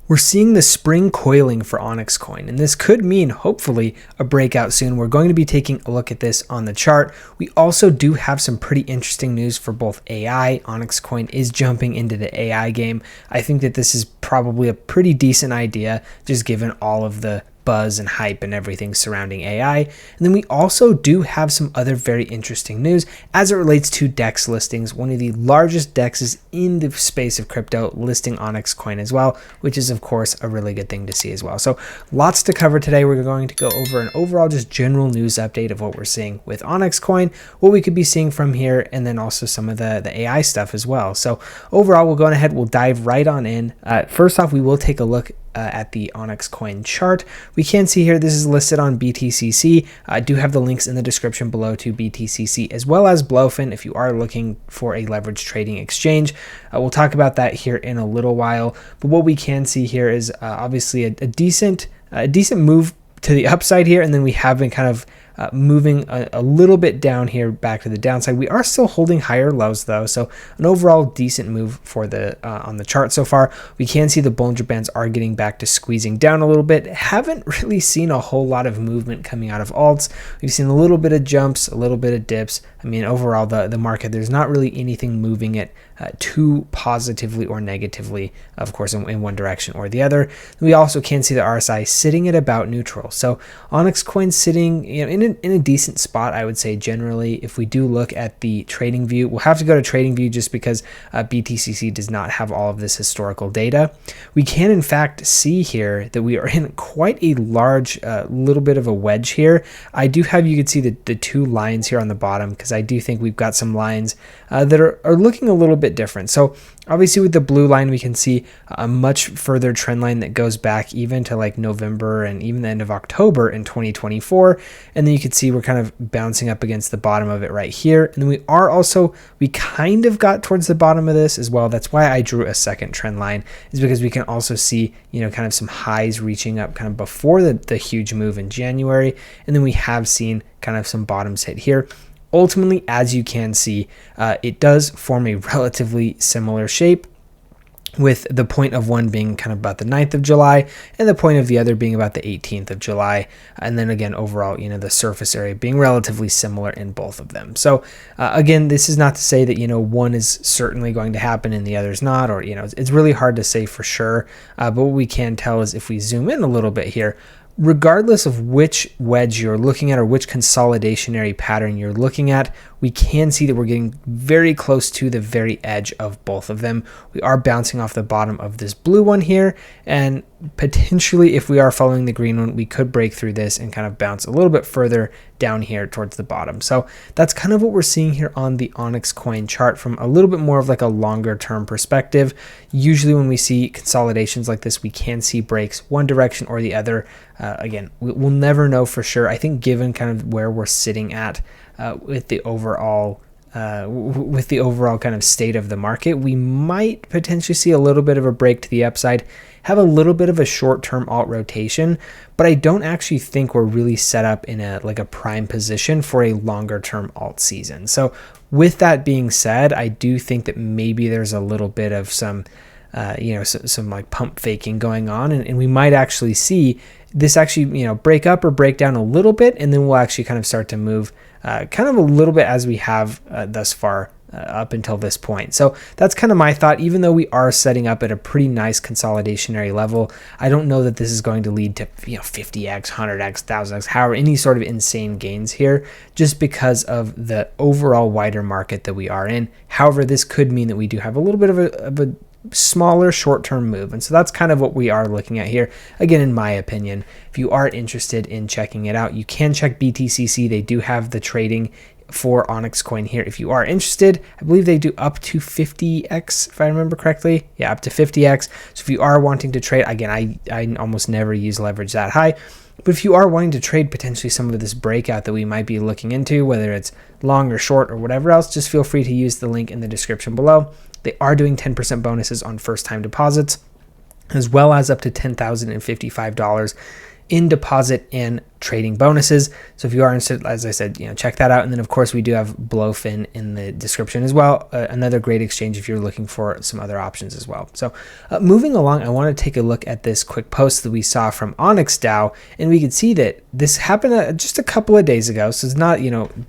We're seeing the spring coiling for Onyx Coin, and this could mean, hopefully, a breakout soon. We're going to be taking a look at this on the chart. We also do have some pretty interesting news for both AI. Onyx Coin is jumping into the AI game. I think that this is probably a pretty decent idea, just given all of the buzz and hype and everything surrounding AI. And then we also do have some other very interesting news as it relates to DEX listings, one of the largest DEXs in the space of crypto listing Onyx Coin as well, which is of course a really good thing to see as well. So lots to cover today. We're going to go over an overall just general news update of what we're seeing with Onyx Coin, what we could be seeing from here, and then also some of the AI stuff as well. So overall, we'll go ahead, we'll dive right on in. First off, we will take a look at the OnyxCoin chart. We can see here this is listed on BTCC. I do have the links in the description below to BTCC as well as Blowfin if you are looking for a leverage trading exchange. We'll talk about that here in a little while, but what we can see here is obviously a decent move to the upside here, and then we have been kind of moving a little bit down here back to the downside. We are still holding higher lows though, so an overall decent move for the on the chart so far. We can see the Bollinger Bands are getting back to squeezing down a little bit. Haven't really seen a whole lot of movement coming out of alts. We've seen a little bit of jumps, a little bit of dips. I mean, overall the market, there's not really anything moving it too positively or negatively, of course, in one direction or the other. We also can see the RSI sitting at about neutral. So Onyx Coin sitting, in a decent spot, I would say generally. If we do look at the trading view, we'll have to go to trading view just because BTCC does not have all of this historical data. We can in fact see here that we are in quite a large little bit of a wedge here. I do have, you can see the two lines here on the bottom, because I do think we've got some lines that are looking a little bit different. So obviously with the blue line, we can see a much further trend line that goes back even to like November and even the end of October in 2024. And then you can see we're kind of bouncing up against the bottom of it right here. And then we kind of got towards the bottom of this as well. That's why I drew a second trend line, is because we can also see, kind of some highs reaching up kind of before the huge move in January. And then we have seen kind of some bottoms hit here. Ultimately, as you can see, it does form a relatively similar shape, with the point of one being kind of about the 9th of July and the point of the other being about the 18th of July. And then again, overall, the surface area being relatively similar in both of them. So again, this is not to say that, one is certainly going to happen and the other is not, or, it's really hard to say for sure. But what we can tell is if we zoom in a little bit here, regardless of which wedge you're looking at or which consolidationary pattern you're looking at, we can see that we're getting very close to the very edge of both of them. We are bouncing off the bottom of this blue one here, and potentially if we are following the green one, we could break through this and kind of bounce a little bit further down here towards the bottom. So that's kind of what we're seeing here on the Onyx Coin chart from a little bit more of like a longer term perspective. Usually when we see consolidations like this, we can see breaks one direction or the other. Again, we'll never know for sure. I think given kind of where we're sitting at with the overall kind of state of the market, we might potentially see a little bit of a break to the upside, have a little bit of a short-term alt rotation, but I don't actually think we're really set up in a prime position for a longer-term alt season. So with that being said, I do think that maybe there's a little bit of some some like pump faking going on, and we might actually see this actually break up or break down a little bit, and then we'll actually kind of start to move kind of a little bit as we have thus far up until this point. So that's kind of my thought. Even though we are setting up at a pretty nice consolidationary level, I don't know that this is going to lead to 50x, 100x, 1000x, however, any sort of insane gains here, just because of the overall wider market that we are in. However, this could mean that we do have a little bit of a smaller short-term move, and so that's kind of what we are looking at here. Again, in my opinion, if you are interested in checking it out, you can check BTCC. They do have the trading for Onyx Coin here. If you are interested, I believe they do up to 50x, if I remember correctly. Yeah, up to 50x. So if you are wanting to trade, again, I almost never use leverage that high, but if you are wanting to trade potentially some of this breakout that we might be looking into, whether it's long or short or whatever else, just feel free to use the link in the description below. They are doing 10% bonuses on first-time deposits, as well as up to $10,055 in deposit and trading bonuses. So if you are interested, as I said, check that out. And then of course we do have Blowfin in the description as well. Another great exchange if you're looking for some other options as well. So moving along, I want to take a look at this quick post that we saw from Onyx DAO, and we could see that this happened just a couple of days ago. So it's not,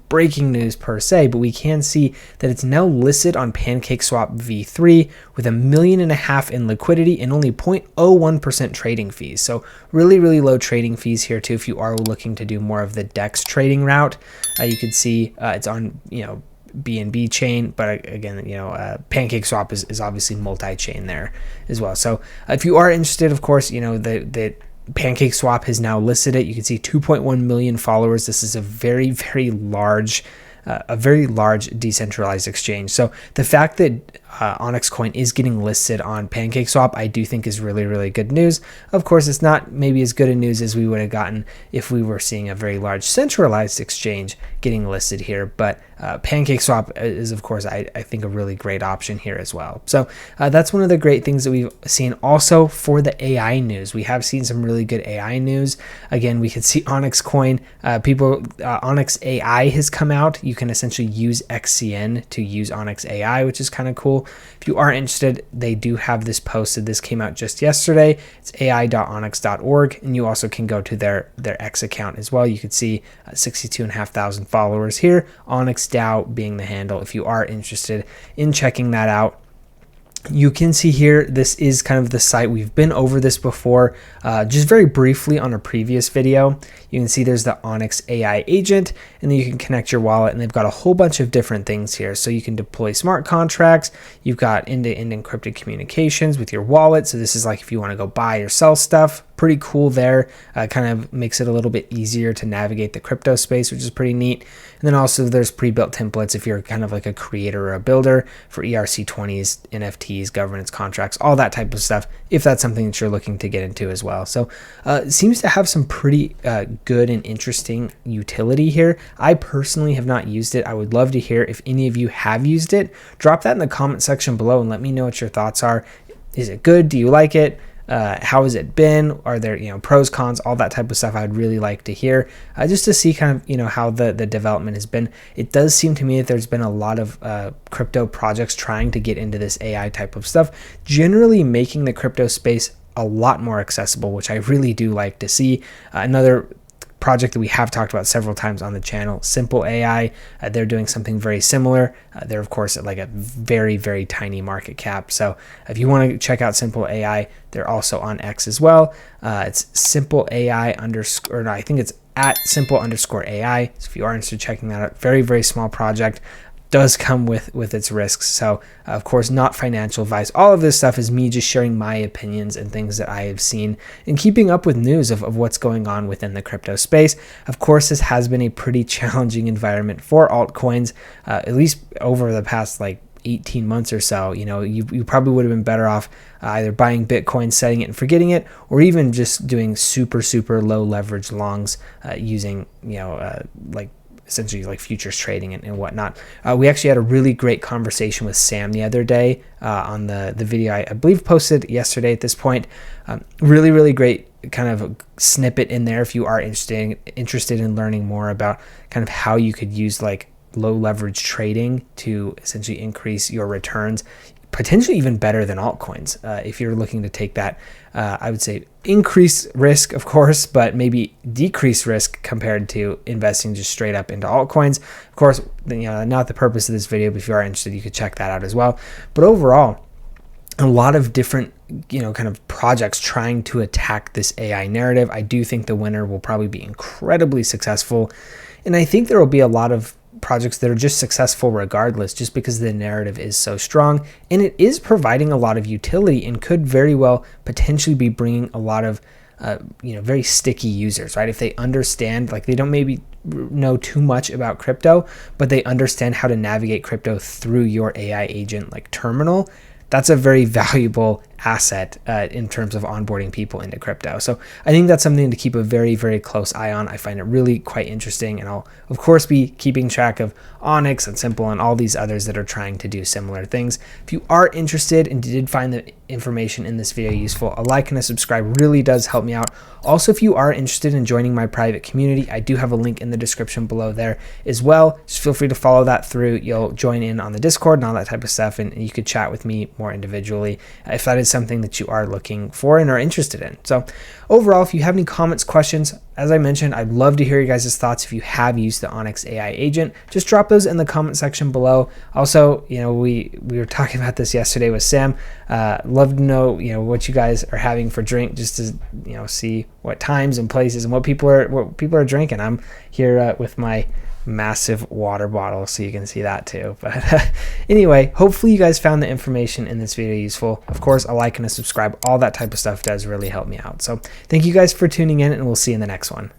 breaking news per se, but we can see that it's now listed on PancakeSwap v3 with $1.5 million in liquidity and only 0.01% trading fees. So really, really low trading fees here too. If you are looking to do more of the DEX trading route, you can see it's on, BNB chain, but again, PancakeSwap is obviously multi-chain there as well. So if you are interested, of course, the PancakeSwap has now listed it. You can see 2.1 million followers. This is a very, very large decentralized exchange. So the fact that OnyxCoin is getting listed on PancakeSwap, I do think is really, really good news. Of course, it's not maybe as good a news as we would have gotten if we were seeing a very large centralized exchange getting listed here. But PancakeSwap is, of course, I think a really great option here as well. So that's one of the great things that we've seen. Also for the AI news, we have seen some really good AI news. Again, we can see OnyxCoin, Onyx AI has come out. You can essentially use XCN to use Onyx AI, which is kind of cool. If you are interested, they do have this posted. This came out just yesterday. It's ai.onyx.org, and you also can go to their X account as well. You can see 62,500 followers here. Onyx DAO being the handle. If you are interested in checking that out, you can see here, this is kind of the site. We've been over this before, just very briefly on a previous video. You can see there's the Onix AI Agent, and then you can connect your wallet, and they've got a whole bunch of different things here. So you can deploy smart contracts. You've got end-to-end encrypted communications with your wallet. So this is like if you want to go buy or sell stuff. Pretty cool there. Kind of makes it a little bit easier to navigate the crypto space, which is pretty neat. And then also there's pre-built templates if you're kind of like a creator or a builder for ERC20s, NFTs, governance contracts, all that type of stuff, if that's something that you're looking to get into as well. So it seems to have some pretty good and interesting utility here. I personally have not used it. I would love to hear if any of you have used it. Drop that in the comment section below and let me know what your thoughts are. Is it good? Do you like it? How has it been? Are there, pros, cons, all that type of stuff? I'd really like to hear just to see kind of, how the development has been. It does seem to me that there's been a lot of crypto projects trying to get into this AI type of stuff, generally making the crypto space a lot more accessible, which I really do like to see. Another project that we have talked about several times on the channel, Simple AI, they're doing something very similar. They're of course at like a very, very tiny market cap. So if you want to check out Simple AI, they're also on X as well. It's Simple AI underscore, no, I think it's at Simple_AI. So if you are interested in checking that out, very, very small project. Does come with its risks. So of course, not financial advice. All of this stuff is me just sharing my opinions and things that I have seen and keeping up with news of what's going on within the crypto space. Of course, this has been a pretty challenging environment for altcoins, at least over the past like 18 months or so. You probably would have been better off either buying Bitcoin, setting it and forgetting it, or even just doing super, super low leverage longs using, like essentially like futures trading and whatnot. We actually had a really great conversation with Sam the other day on the video I believe posted yesterday at this point. Really, really great kind of a snippet in there if you are interested in learning more about kind of how you could use like low leverage trading to essentially increase your returns, potentially even better than altcoins. If you're looking to take that, I would say increase risk, of course, but maybe decrease risk compared to investing just straight up into altcoins. Of course, not the purpose of this video, but if you are interested, you could check that out as well. But overall, a lot of different, kind of projects trying to attack this AI narrative. I do think the winner will probably be incredibly successful. And I think there will be a lot of projects that are just successful regardless, just because the narrative is so strong and it is providing a lot of utility and could very well potentially be bringing a lot of very sticky users, right? If they understand, like they don't maybe know too much about crypto, but they understand how to navigate crypto through your AI agent like terminal, that's a very valuable asset in terms of onboarding people into crypto. So I think that's something to keep a very, very close eye on. I find it really quite interesting, and I'll of course be keeping track of Onyx and Simple and all these others that are trying to do similar things. If you are interested and did find the information in this video useful, a like and a subscribe really does help me out. Also, if you are interested in joining my private community, I do have a link in the description below there as well. Just feel free to follow that through. You'll join in on the Discord and all that type of stuff, and you could chat with me more individually if that is something that you are looking for and are interested in. So overall, if you have any comments, questions, as I mentioned, I'd love to hear you guys' thoughts. If you have used the Onyx AI agent, just drop those in the comment section below. Also, we were talking about this yesterday with Sam. Love to know, what you guys are having for drink, just to, see what times and places and what people are drinking. I'm here with my massive water bottle, so you can see that too. But anyway, hopefully you guys found the information in this video useful. Of course, a like and a subscribe, all that type of stuff does really help me out. So thank you guys for tuning in, and we'll see you in the next one.